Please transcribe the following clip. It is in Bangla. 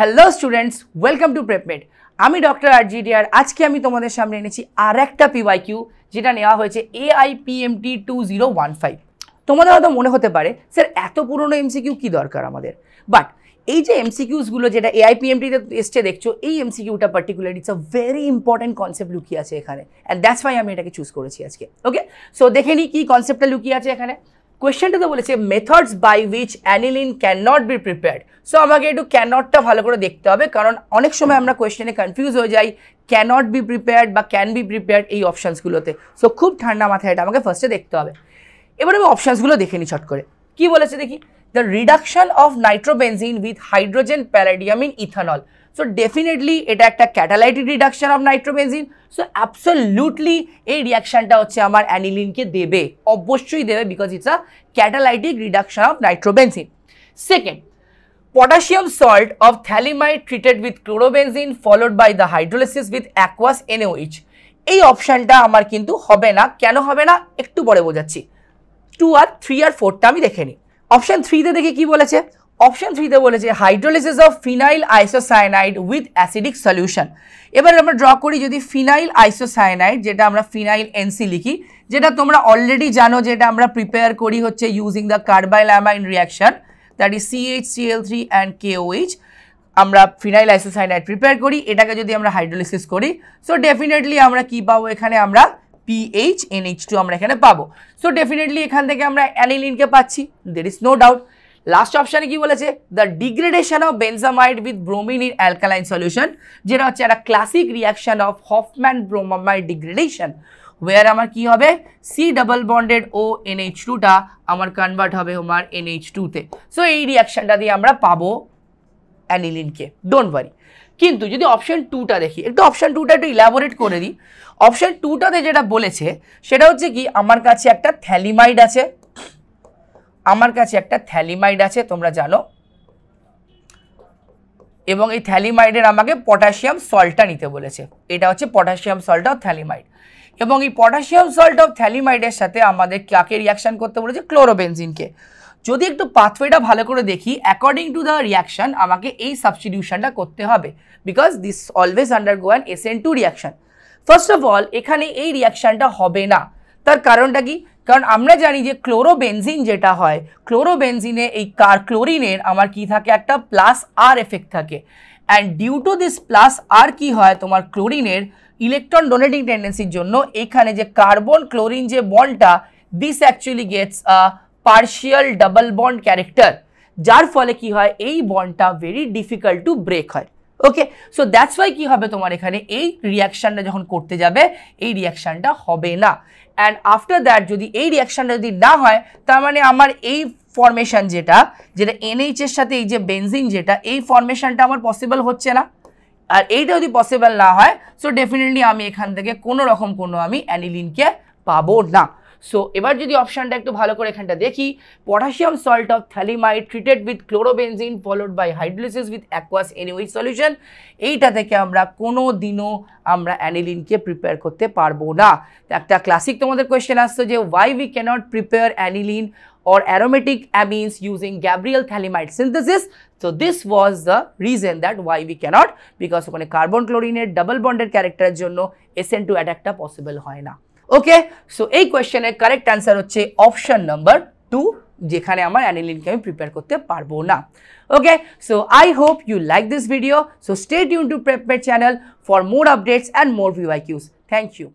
Hello students, welcome to PrepMed. আমি ডক্টর আরজিডিআর। আজকে আমি তোমাদের সামনে এনেছি আর একটা পিওয়াইকিউ, যেটা নেওয়া হয়েছে AIPMT 2015। তোমাদের হয়তো মনে হতে পারে স্যার এত পুরনো এমসিকিউ কি দরকার আমাদের, বাট এই যে এমসিকিউসগুলো যেটা AIPMT-তে এসছে দেখছো, এই এমসিকিউটা particular it's a very important concept লুকিয়ে আছে এখানে, অ্যান্ড দ্যাটস ওয়াই আমি এটাকে চুজ করেছি আজকে। ওকে, সো দেখে নিই কী কনসেপ্টটা লুকিয়ে আছে এখানে। কোয়েশ্চেনটাতে বলেছে methods by which aniline can not be prepared. So আমাকে একটু ক্যানটটা ভালো করে দেখতে হবে, কারণ অনেক সময় আমরা কোয়েশ্চেনে কনফিউজ হয়ে যাই ক্যানট বি প্রিপেয়ার্ড বা ক্যান বি প্রিপেয়ার্ড এই অপশানসগুলোতে। সো খুব ঠান্ডা মাথায় এটা আমাকে ফার্স্টে দেখতে হবে। এবার আমি অপশানসগুলো দেখে নিই ছট করে। কি বলেছে দেখি, the reduction of nitrobenzene with hydrogen palladium in ethanol. So definitely এটা একটা catalytic reduction of nitrobenzene. So absolutely এই রিয়াকশনটা হচ্ছে আমার অ্যানিলিনকে দেবে, অবশ্যই দেবে, because it's a catalytic reduction of nitrobenzene. Second, potassium salt of phthalimide treated with chlorobenzene followed by the hydrolysis with aqueous NaOH। এই অপশনটা আমার কিন্তু হবে না। কেন হবে না একটু পরে বোঝাচ্ছি। 2 আর 3 আর 4টা আমি দেখে নিই। অপশন 3তে দেখি কি বলেছে। অপশন 3তে বলেছে hydrolysis of phenyl isocyanide with acidic solution. এবার আমরা ড্র করি, যদি ফিনাইল আইসোসায়ানাইড, যেটা আমরা ফিনাইল NC লিখি, যেটা তোমরা অলরেডি জানো, যেটা আমরা প্রিপেয়ার করি হচ্ছে using the carbylamine reaction, that is CH3Cl3 and KOH। আমরা ফিনাইল আইসোসায়ানাইড প্রিপেয়ার করি, এটাকে যদি আমরা হাইড্রোলিসিস করি, সো ডেফিনেটলি আমরা কি পাবো এখানে, আমরা PHNH2 আমরা এখানে পাবো। সো ডেফিনেটলি এখান থেকে আমরা অ্যানিলিনকে পাচ্ছি, there is no doubt. Last অপশানে কি বলেছে, the degradation of benzamide with bromine in alkaline solution, যেটা হচ্ছে একটা classic reaction of Hofmann bromamide degradation, ওয়ার আমার কি হবে, C ডাবল বন্ডেড ও NH2টা আমার কনভার্ট হবে আমার NH2-তে। সো এই রিয়াকশনটা দিয়ে আমরা পাবো অ্যানিলিনকে, ডোন্ট ওয়ারি। কিন্তু যদি অপশন 2টা দেখি, একটু অপশন 2টা একটু ইলাবোরেট করে দিই। অপশন 2টাতে যেটা বলেছে সেটা হচ্ছে কি, আমার কাছে একটা থ্যালিমাইড আছে, তোমরা জানো, এবং এই থ্যালিমাইডের আমাকে পটাশিয়াম সল্টটা নিতে বলেছে। এটা হচ্ছে পটাশিয়াম সল্ট অফ থ্যালিমাইড, এবং এই পটাশিয়াম সল্ট অফ থ্যালিমাইডের সাথে আমাদের কাকে রিয়াকশন করতে বলেছে, ক্লোরোবেনজিনকে। যদি একটু পাথওয়েটা ভালো করে দেখি, অ্যাকর্ডিং টু দ্য রিয়াকশন আমাকে এই সাবস্টিটিউশনটা করতে হবে, because this always undergo an SN2 reaction. First of all এখানে এই রিয়াকশনটা হবে না, তার কারণটা কি, কারণ আমরা জানি যে ক্লোরোবেনজিন যেটা হয়, ক্লোরোবেনজিনে এই ক্লোরিনের আমার কি থাকে, একটা +R এফেক্ট থাকে, and due to this +R কি হয়, তোমার ক্লোরিনের ইলেকট্রন ডোনেটিং টেন্ডেন্সির জন্য এখানে যে কার্বন ক্লোরিন যে বন্ডটা, this actually gets a partial double bond character, যার ফলে কি হয়, এই বন্ডটা ভেরি ডিফিকাল্ট টু ব্রেক হয়। ওকে, সো দ্যাটস ওয়াই কি হবে, তোমার এখানে এই রিয়াকশনটা যখন করতে যাবে এই রিয়াকশনটা হবে না। অ্যান্ড আফটার দ্যাট যদি এই রিয়াকশনটা যদি না হয়, তার মানে আমার এই ফর্মেশন যেটা NH এর সাথে এই যে বেনজিন যেটা, এই ফর্মেশনটা আমার পসিবল হচ্ছে না। আর এইটা যদি পসিবল না হয়, সো ডেফিনেটলি আমি এখান থেকে কোনো রকম আমি অ্যানিলিনকে পাবো না। সো এবার যদি অপশানটা একটু ভালো করে এখানটা দেখি, potassium salt of phthalimide treated with chlorobenzene followed by hydrolysis with aqueous NaOH solution, এইটা থেকে আমরা কোনো দিনও আমরা অ্যানিলিনকে প্রিপেয়ার করতে পারবো না। একটা ক্লাসিক তোমাদের কোয়েশ্চেন আসছে যে why we cannot prepare aniline or aromatic amines using Gabriel Phthalimide synthesis. So this was the reason that why we cannot, because ওখানে কার্বন ক্লোরিনের ডাবল বন্ডের ক্যারেক্টারের জন্য SN2 অ্যাটাকটা পসিবল হয় না। ওকে, সো এই কোয়েশ্চেনের কারেক্ট অ্যান্সার হচ্ছে অপশন নাম্বার 2, যেখানে আমার অ্যানিলিনকে আমি প্রিপেয়ার করতে পারবো না। Okay, so I hope you like this video. So stay tune to PrepMed channel for more updates and more VYQs. Thank you.